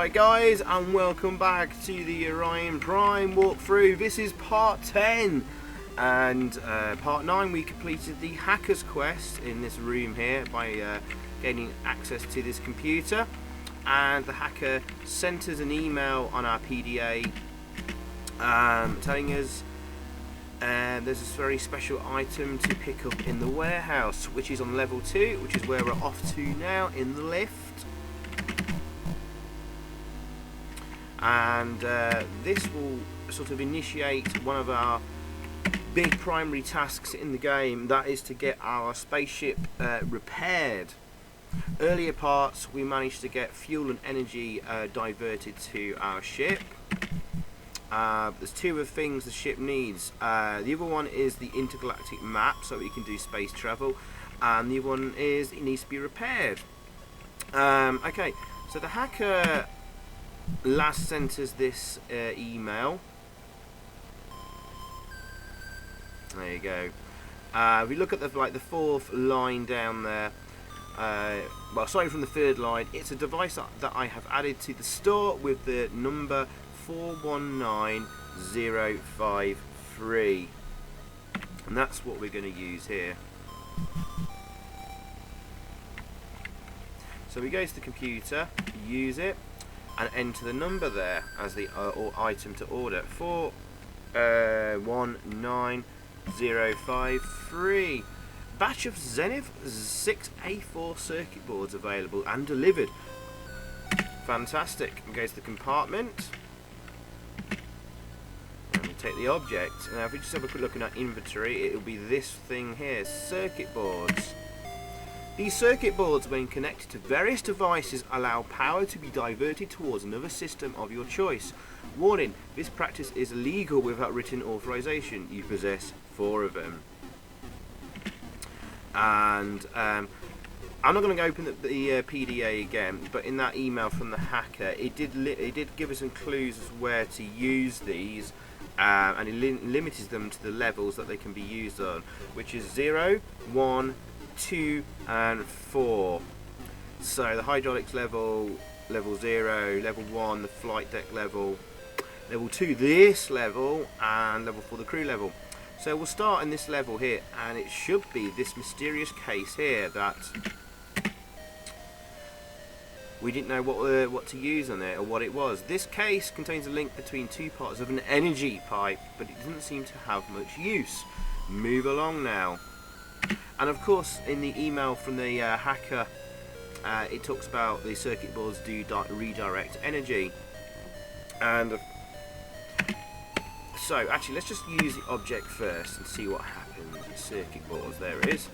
Right guys, and welcome back to the Orion Prime walkthrough. This is part 10, and part 9 we completed the hacker's quest in this room here by gaining access to this computer, and the hacker sent us an email on our PDA telling us there's this very special item to pick up in the warehouse, which is on level 2, which is where we're off to now in the lift. And this will sort of initiate one of our big primary tasks in the game, that is to get our spaceship repaired. Earlier parts we managed to get fuel and energy diverted to our ship. There's two of the things the ship needs. The other one is the intergalactic map, so we can do space travel, and the other one is it needs to be repaired. Okay, so the hacker last sent us this email. There you go. We look at the fourth line down there. Well, sorry, from the third line. It's a device that I have added to the store with the number 419053, and that's what we're going to use here. So we go to the computer, use it, and enter the number there as the or item to order. 419053. Batch of Zenith 6A4 circuit boards available and delivered. Fantastic. We go to the compartment and we take the object. Now if we just have a quick look in our inventory, it will be this thing here, circuit boards. These circuit boards, when connected to various devices, allow power to be diverted towards another system of your choice. Warning, this practice is illegal without written authorization. You possess 4 of them. And I'm not going to open the PDA again, but in that email from the hacker, it did give us some clues as where to use these, and it limited them to the levels that they can be used on, which is 0, 1, 2 and 4. So the hydraulics level 0, level 1 the flight deck level 2 this level, and level 4 the crew level. So we'll start in this level here, and it should be this mysterious case here that we didn't know what to use on it or what it was. This case contains a link between 2 parts of an energy pipe, but it doesn't seem to have much use. Move along now. And of course, in the email from the hacker, it talks about the circuit boards do redirect energy. And so, actually, let's just use the object first and see what happens. Circuit boards, there it is.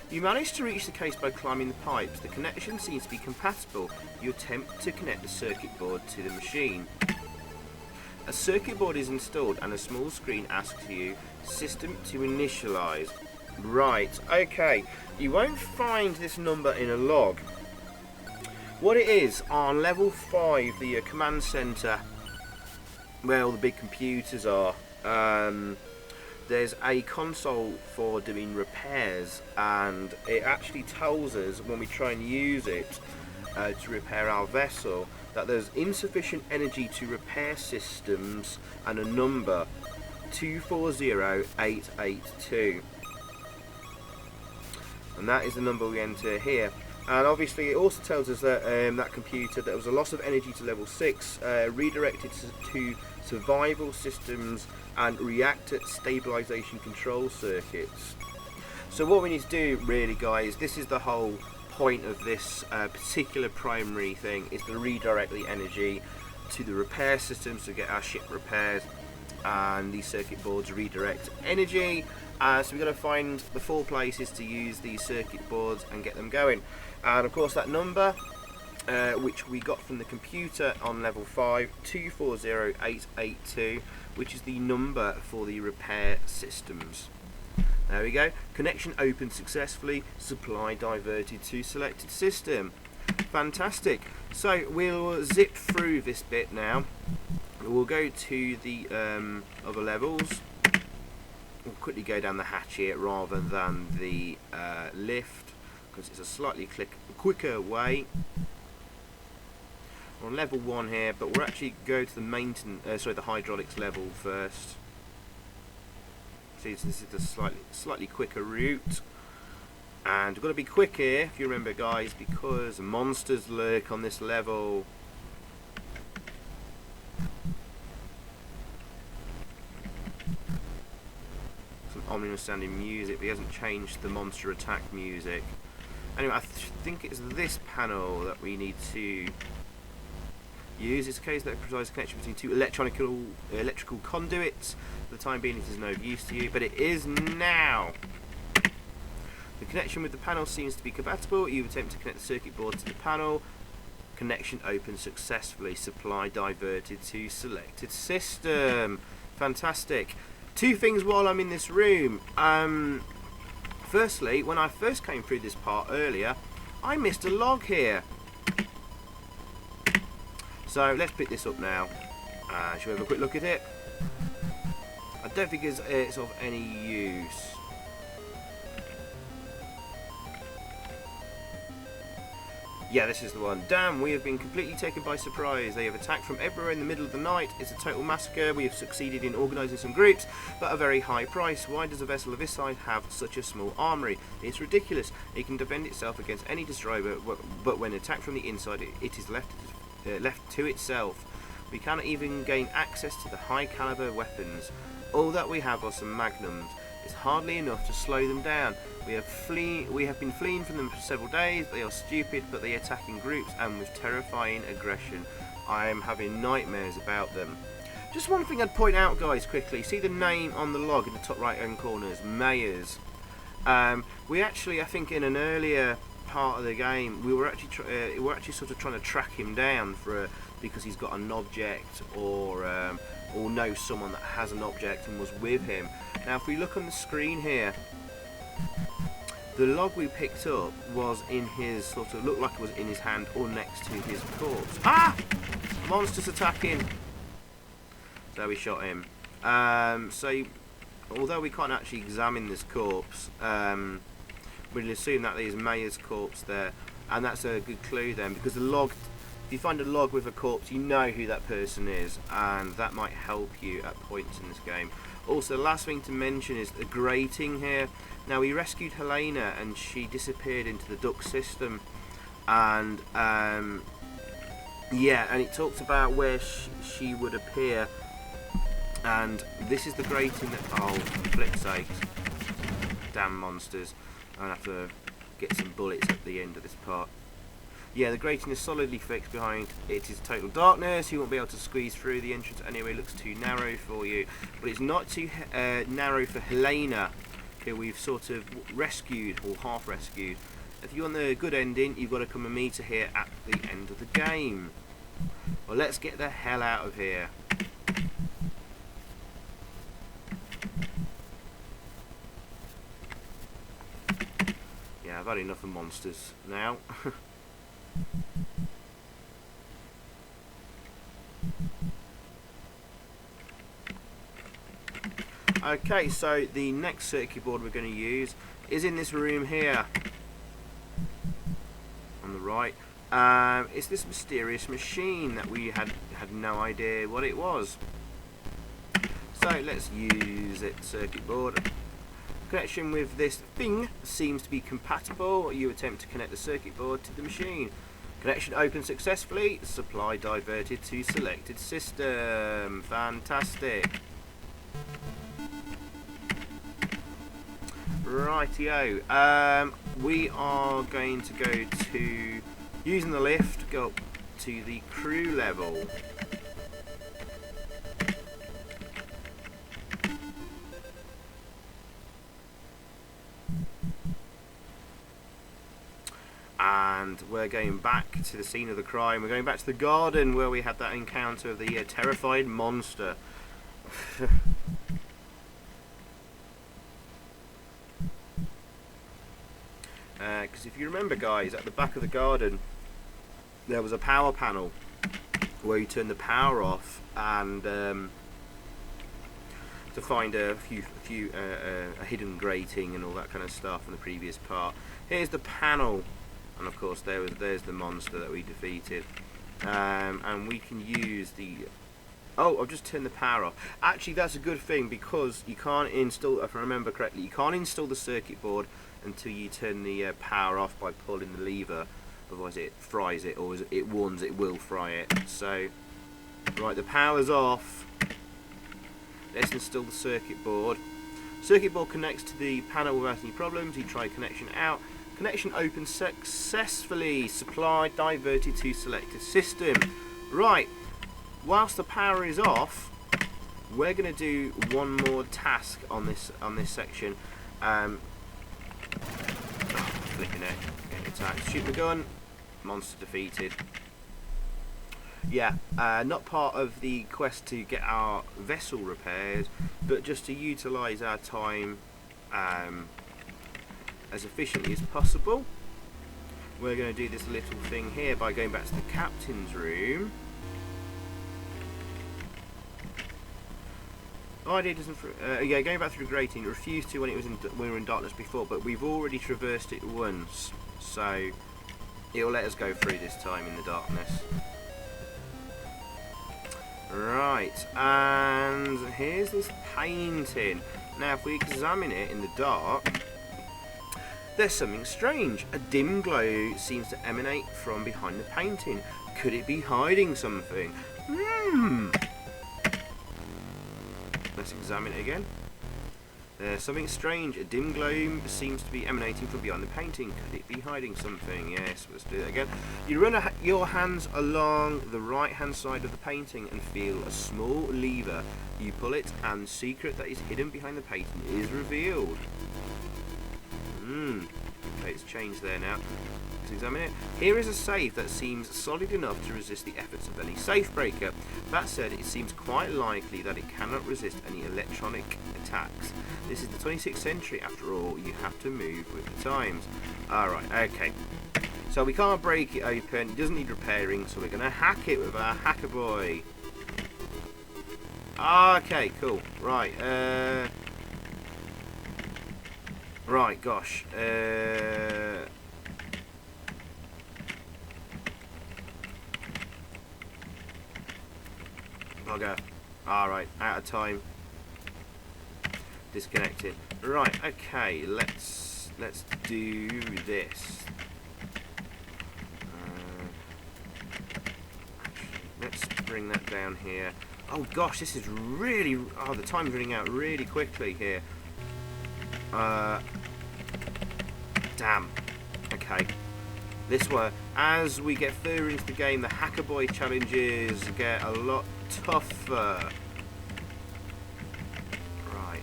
You managed to reach the case by climbing the pipes. The connection seems to be compatible. You attempt to connect the circuit board to the machine. A circuit board is installed, and a small screen asks you, system to initialize. Right, okay, you won't find this number in a log. What it is, on level 5, the command center where all the big computers are, there's a console for doing repairs, and it actually tells us when we try and use it to repair our vessel that there's insufficient energy to repair systems, and a number 240882. And that is the number we enter here. And obviously it also tells us that that computer, there was a loss of energy to level 6, redirected to survival systems and reactor stabilization control circuits. So what we need to do really, guys, this is the whole point of this particular primary thing, is to redirect the energy to the repair systems to get our ship repaired, and these circuit boards redirect energy. So we've got to find the 4 places to use these circuit boards and get them going. And of course that number, which we got from the computer on level 5, 240882, which is the number for the repair systems. There we go. Connection opened successfully. Supply diverted to selected system. Fantastic. So we'll zip through this bit now. We'll go to the other levels. We'll quickly go down the hatch here rather than the lift, because it's a slightly quicker way. We're on level 1 here, but we'll actually go to the the hydraulics level first. See, this is a slightly quicker route. And we've got to be quick here, if you remember guys, because monsters lurk on this level. Some ominous sounding music, but he hasn't changed the monster attack music. Anyway, I think it's this panel that we need to use. It's a case that provides a connection between two electrical conduits. For the time being, it is no use to you, but it is now. The connection with the panel seems to be compatible. You attempt to connect the circuit board to the panel. Connection opened successfully. Supply diverted to selected system. Fantastic. Two things while I'm in this room. Firstly, when I first came through this part earlier, I missed a log here. So let's pick this up now. Shall we have a quick look at it? I don't think it's of any use. Yeah, this is the one. Damn, we have been completely taken by surprise. They have attacked from everywhere in the middle of the night. It's a total massacre. We have succeeded in organising some groups, but at a very high price. Why does a vessel of this size have such a small armoury? It's ridiculous. It can defend itself against any destroyer, but when attacked from the inside, it is left to itself. We cannot even gain access to the high caliber weapons. All that we have are some magnums. It's hardly enough to slow them down. We have been fleeing from them for several days. They are stupid, but they attack in groups and with terrifying aggression. I am having nightmares about them. Just one thing I'd point out, guys, quickly. See the name on the log in the top right-hand corners, Mayors. We actually, I think, in an earlier part of the game, we were actually sort of trying to track him down because he's got an object or know someone that has an object and was with him. Now, if we look on the screen here, the log we picked up was in his looked like it was in his hand or next to his corpse. Ah! Monsters attacking! So we shot him. So, although we can't actually examine this corpse, we'll assume that there's Mayor's corpse there, and that's a good clue then, because the log, if you find a log with a corpse, you know who that person is, and that might help you at points in this game. Also, the last thing to mention is the grating here. Now, we rescued Helena, and she disappeared into the duct system, and yeah, and it talks about where she would appear, and this is the grating that, oh, for flip's sakes, damn monsters. I'll have to get some bullets at the end of this part. Yeah, the grating is solidly fixed behind it. Is total darkness. You won't be able to squeeze through. The entrance anyway looks too narrow for you, but it's not too narrow for Helena, who we've sort of rescued or half rescued. If you want the good ending, you've got to come and meet her here at the end of the game. Well, let's get the hell out of here. Yeah, I've had enough of monsters now. Okay, so the next circuit board we're going to use is in this room here on the right. It's this mysterious machine that we had no idea what it was. So let's use it. Circuit board. Connection with this thing seems to be compatible. You attempt to connect the circuit board to the machine. Connection opened successfully. Supply diverted to selected system. Fantastic. Rightio. We are going to go to, using the lift, go up to the crew level. And we're going back to the scene of the crime. We're going back to the garden where we had that encounter of the terrified monster. Because if you remember, guys, at the back of the garden there was a power panel where you turn the power off, and to find a hidden grating and all that kind of stuff in the previous part. Here's the panel, and of course there's the monster that we defeated. and we can use the... Oh, I've just turned the power off. Actually, that's a good thing, because you can't install, if I remember correctly, you can't install the circuit board until you turn the power off by pulling the lever. Otherwise it fries it, or it warns it will fry it. So, right, the power's off. Let's install the circuit board. Circuit board connects to the panel without any problems. You try connection out. Connection open successfully. Supply diverted to selected system. Right. Whilst the power is off, we're going to do one more task on this section. Flipping it, getting attacked. Shoot the gun. Monster defeated. Yeah, not part of the quest to get our vessel repaired, but just to utilise our time as efficiently as possible. We're going to do this little thing here by going back to the captain's room. Idea doesn't. Yeah, going back through the grating. It refused to when we were in darkness before, but we've already traversed it once, so it'll let us go through this time in the darkness. Right, and here's this painting. Now, if we examine it in the dark, there's something strange. A dim glow seems to emanate from behind the painting. Could it be hiding something? Let's examine it again. There's something strange. A dim glow seems to be emanating from behind the painting. Could it be hiding something? Yes, let's do that again. You run your hands along the right-hand side of the painting and feel a small lever. You pull it, and the secret that is hidden behind the painting is revealed. Okay, it's changed there now. Let's examine it. Here is a safe that seems solid enough to resist the efforts of any safe breaker. That said, it seems quite likely that it cannot resist any electronic attacks. This is the 26th century after all. You have to move with the times. Alright, okay. So we can't break it open. It doesn't need repairing, so we're going to hack it with our hacker boy. Okay, cool. Right, right, gosh. Bugger. Alright, out of time. Disconnected. Right, okay, let's do this. Let's bring that down here. Oh gosh, this is really... Oh, the time's running out really quickly here. Damn. Okay. This one, as we get further into the game, the Hacker Boy challenges get a lot tougher. Right,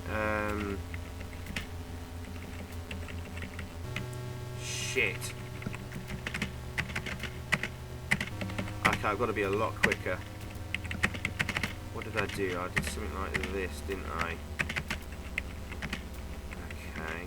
shit. Okay, I've got to be a lot quicker. What did I do? I did something like this, didn't I? Okay.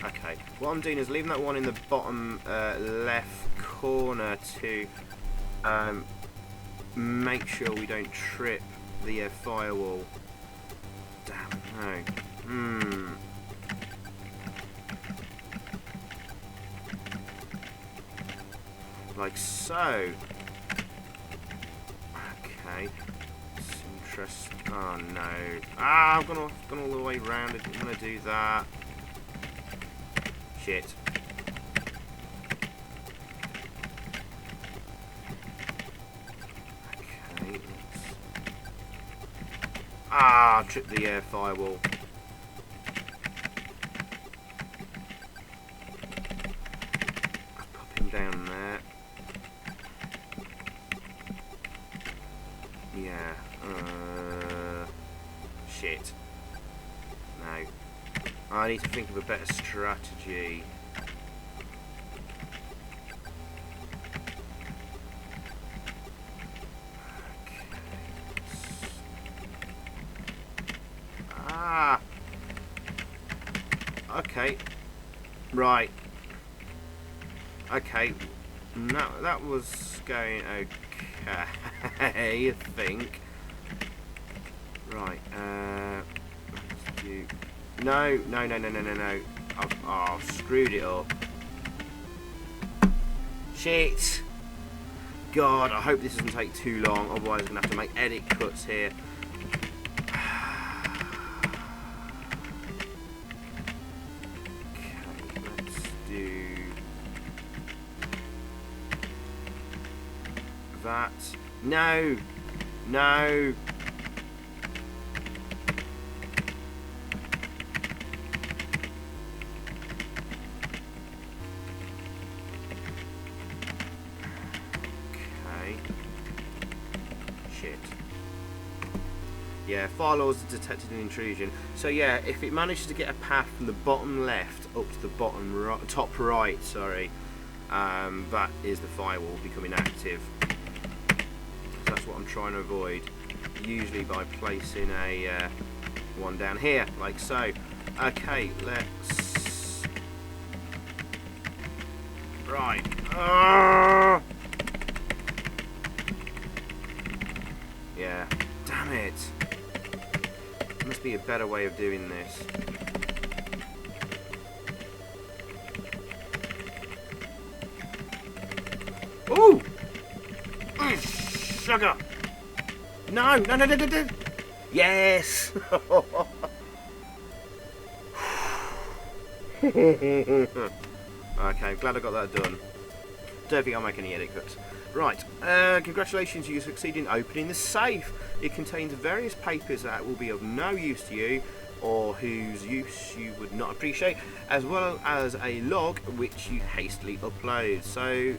Okay, what I'm doing is leaving that one in the bottom left corner to make sure we don't trip the firewall. Damn, no. Like so. Okay. Interesting. Oh no. Ah, I've gone all the way around. I didn't want to do that. Shit. Okay. Ah, tripped the firewall. Pop him down there. Yeah. Shit. No. I need to think of a better strategy. Ah. Okay. Right. Okay. No, that was going okay, I think. Right, let's do... No. I've screwed it up. Shit! God, I hope this doesn't take too long, otherwise I'm going to have to make edit cuts here. Okay, let's do... that. No! No! Shit. Yeah, file laws has detected an intrusion. So yeah, if it manages to get a path from the bottom left up to the bottom right, top right, sorry, that is the firewall becoming active. So that's what I'm trying to avoid, usually by placing a one down here, like so. Okay, let's... Right. Yeah. Damn it. There must be a better way of doing this. Ooh! Sugar! No! Yes! Okay, glad I got that done. Don't think I'll make any edit cuts. Right, congratulations, you succeeded in opening the safe. It contains various papers that will be of no use to you, or whose use you would not appreciate, as well as a log which you hastily upload. So,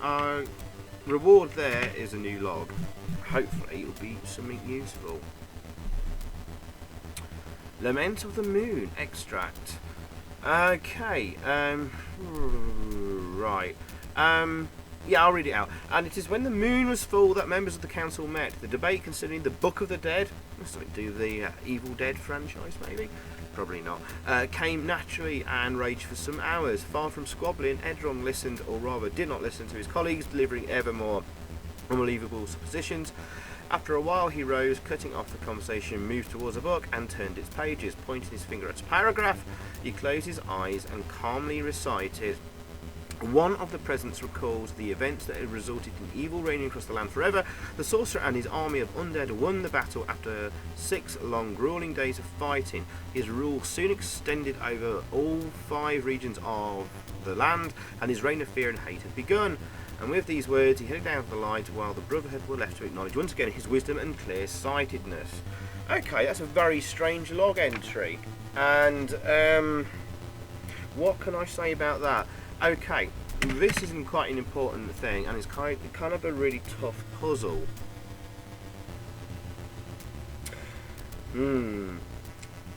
our reward there is a new log. Hopefully it will be something useful. Lament of the Moon extract. Okay, right. Yeah, I'll read it out. And it is when the moon was full that members of the council met. The debate concerning the Book of the Dead, something to do with the Evil Dead franchise, maybe? Probably not. Came naturally and raged for some hours. Far from squabbling, Edron listened, or rather did not listen, to his colleagues, delivering ever more unbelievable suppositions. After a while he rose, cutting off the conversation, moved towards a book and turned its pages. Pointing his finger at a paragraph, he closed his eyes and calmly recited. One of the presents recalls the events that had resulted in evil reigning across the land forever. The sorcerer and his army of undead won the battle after 6 long, grueling days of fighting. His rule soon extended over all 5 regions of the land, and his reign of fear and hate had begun. And with these words, he headed down to the light, while the Brotherhood were left to acknowledge once again his wisdom and clear-sightedness. Okay, that's a very strange log entry. And, what can I say about that? Okay, this isn't quite an important thing, and it's kind of a really tough puzzle.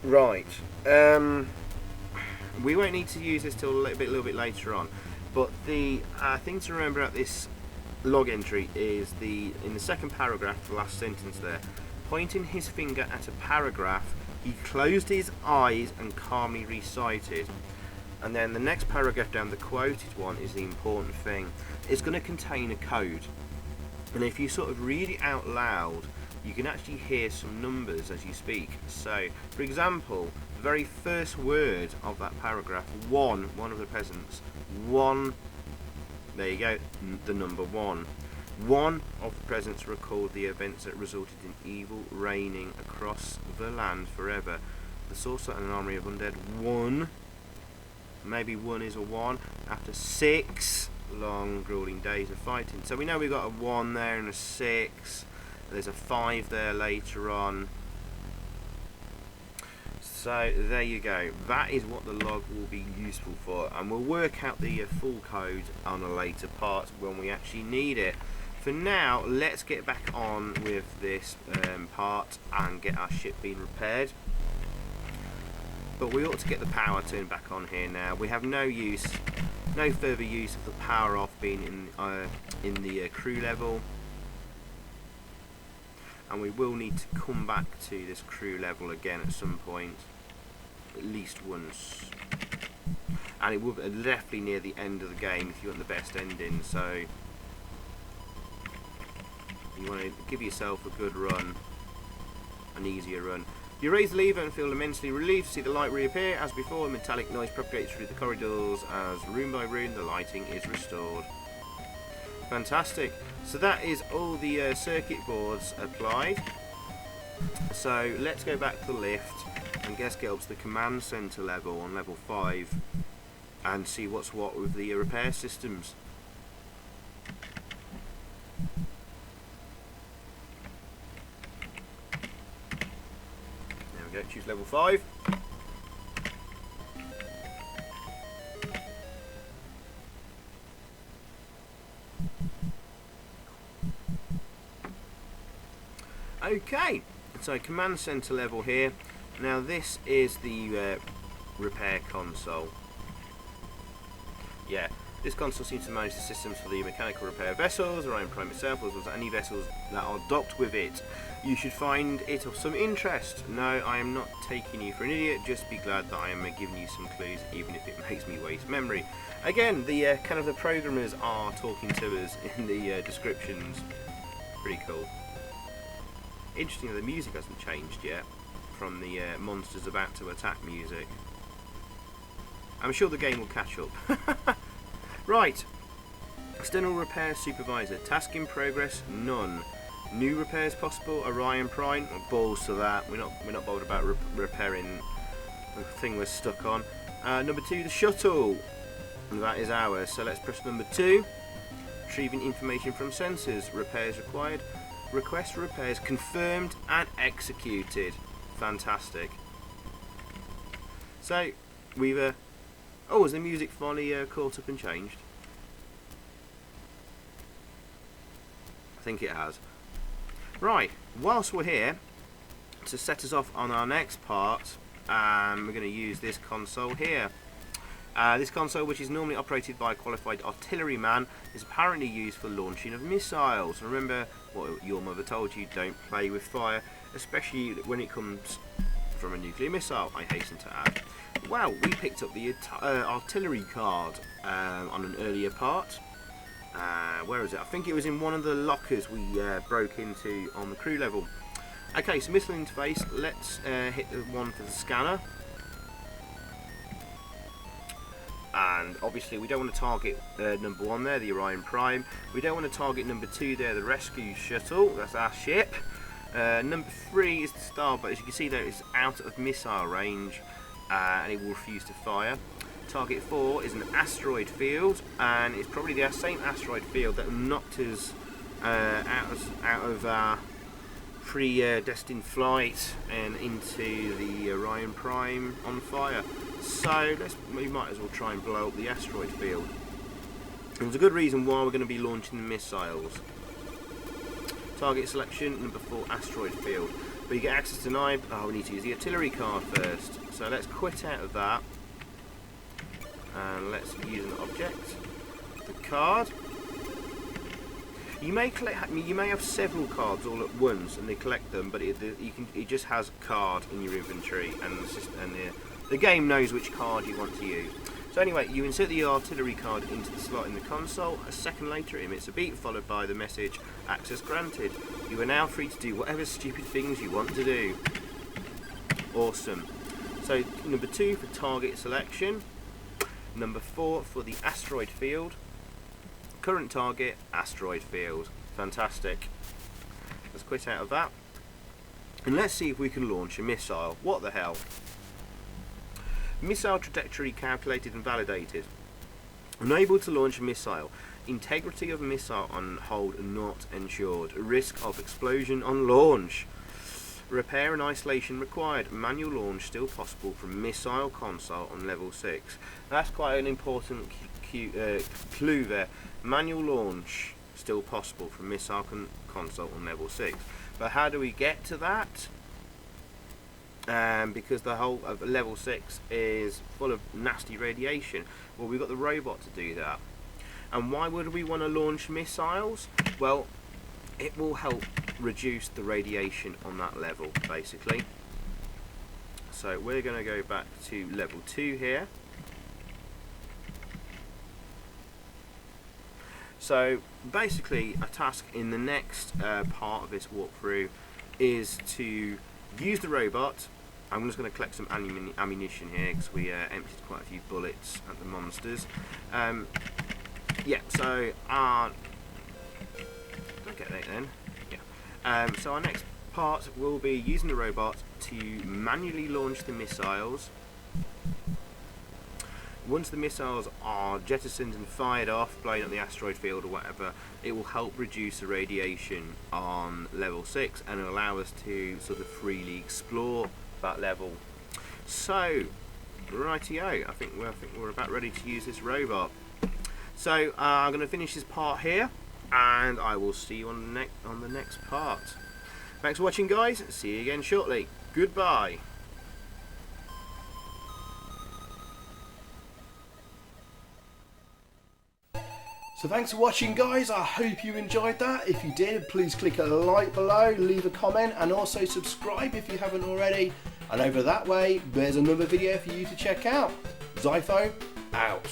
Right. We won't need to use this till a little bit later on. But the thing to remember about this log entry is in the second paragraph, the last sentence there, pointing his finger at a paragraph, he closed his eyes and calmly recited. And then the next paragraph down, the quoted one, is the important thing. It's going to contain a code. And if you sort of read it out loud, you can actually hear some numbers as you speak. So, for example, the very first word of that paragraph, one of the peasants, one, there you go, the number 1. One of the presents recalled the events that resulted in evil reigning across the land forever. The sorcerer and an army of undead won. Maybe 1 is a 1 after 6 long, grueling days of fighting. So we know we've got a 1 there and a 6. There's a 5 there later on. So there you go. That is what the log will be useful for, and we'll work out the full code on a later part when we actually need it. For now, let's get back on with this part and get our ship being repaired. But we ought to get the power turned back on here now. We have no further use of the power off being in the crew level. And we will need to come back to this crew level again at some point, at least once. and it will be definitely near the end of the game if you want the best ending. So you want to give yourself a good run, an easier run. You raise the lever and feel immensely relieved to see the light reappear. As before, metallic noise propagates through the corridors as room by room the lighting is restored. Fantastic. So that is all the circuit boards applied. So let's go back to the lift and get up to the command center level on level 5 and see what's what with the repair systems. Choose level 5. Okay, so command center level here. Now this is the repair console. Yeah, this console seems to manage the systems for the mechanical repair vessels, Orion Prime itself, as well as any vessels that are docked with it. You should find it of some interest. No, I am not taking you for an idiot, just be glad that I am giving you some clues, even if it makes me waste memory. Again, the kind of the programmers are talking to us in the descriptions. Pretty cool. Interesting that the music hasn't changed yet from the monsters about to attack music. I'm sure the game will catch up. Right, external repair supervisor, task in progress, none. New repairs possible, Orion Prime, balls to that. We're not bothered about repairing the thing we're stuck on. Number 2, the shuttle, and that is ours. So let's press number 2. Retrieving information from sensors, repairs required, request repairs confirmed and executed. Fantastic. So we've oh, has the music finally caught up and changed? I think it has. Right, whilst we're here, to set us off on our next part, we're going to use this console here. This console, which is normally operated by a qualified artilleryman, is apparently used for launching of missiles. Remember what your mother told you, don't play with fire, especially when it comes from a nuclear missile, I hasten to add. Well, we picked up the artillery card on an earlier part. Where is it? I think it was in one of the lockers we broke into on the crew level. Okay, so missile interface, let's hit the one for the scanner. And obviously we don't want to target number 1 there, the Orion Prime. We don't want to target number 2 there, the rescue shuttle, that's our ship. Number 3 is the star, but as you can see there, it's out of missile range and it will refuse to fire. Target 4 is an asteroid field, and it's probably the same asteroid field that knocked us out of our predestined flight and into the Orion Prime on fire. So we might as well try and blow up the asteroid field. There's a good reason why we're going to be launching the missiles. Target selection, number 4, asteroid field. But you get access denied. Oh, we need to use the artillery card first. So let's quit out of that. And let's use an object. The card. You may collect. You may have several cards all at once, and they collect them. But it just has card in your inventory, and the game knows which card you want to use. So anyway, you insert the artillery card into the slot in the console. A second later, it emits a beep, followed by the message, access granted. You are now free to do whatever stupid things you want to do. Awesome. So number 2 for target selection. Number 4 for the asteroid field. Current target, asteroid field. Fantastic. Let's quit out of that. And let's see if we can launch a missile. What the hell? Missile trajectory calculated and validated. Unable to launch a missile. Integrity of missile on hold not ensured. Risk of explosion on launch. Repair and isolation required. Manual launch still possible from missile console on level 6. That's quite an important clue there. Manual launch still possible from missile console on level 6. But how do we get to that? Because the whole of level 6 is full of nasty radiation. Well, we've got the robot to do that. And why would we want to launch missiles? Well, it will help reduce the radiation on that level, basically. So we're going to go back to level 2 here. So basically a task in the next part of this walkthrough is to use the robot. I'm just going to collect some ammunition here because we emptied quite a few bullets at the monsters. Yeah, so did I get that then? Yeah. So our next part will be using the robot to manually launch the missiles. Once the missiles are jettisoned and fired off, blowing up the asteroid field or whatever, it will help reduce the radiation on level 6 and allow us to sort of freely explore that level. So, rightio, I think we're about ready to use this robot. So I'm going to finish this part here, and I will see you on the next part. Thanks for watching, guys. See you again shortly. Goodbye. So thanks for watching, guys. I hope you enjoyed that. If you did, please click a like below, leave a comment, and also subscribe if you haven't already. And over that way, there's another video for you to check out. Zypho, out.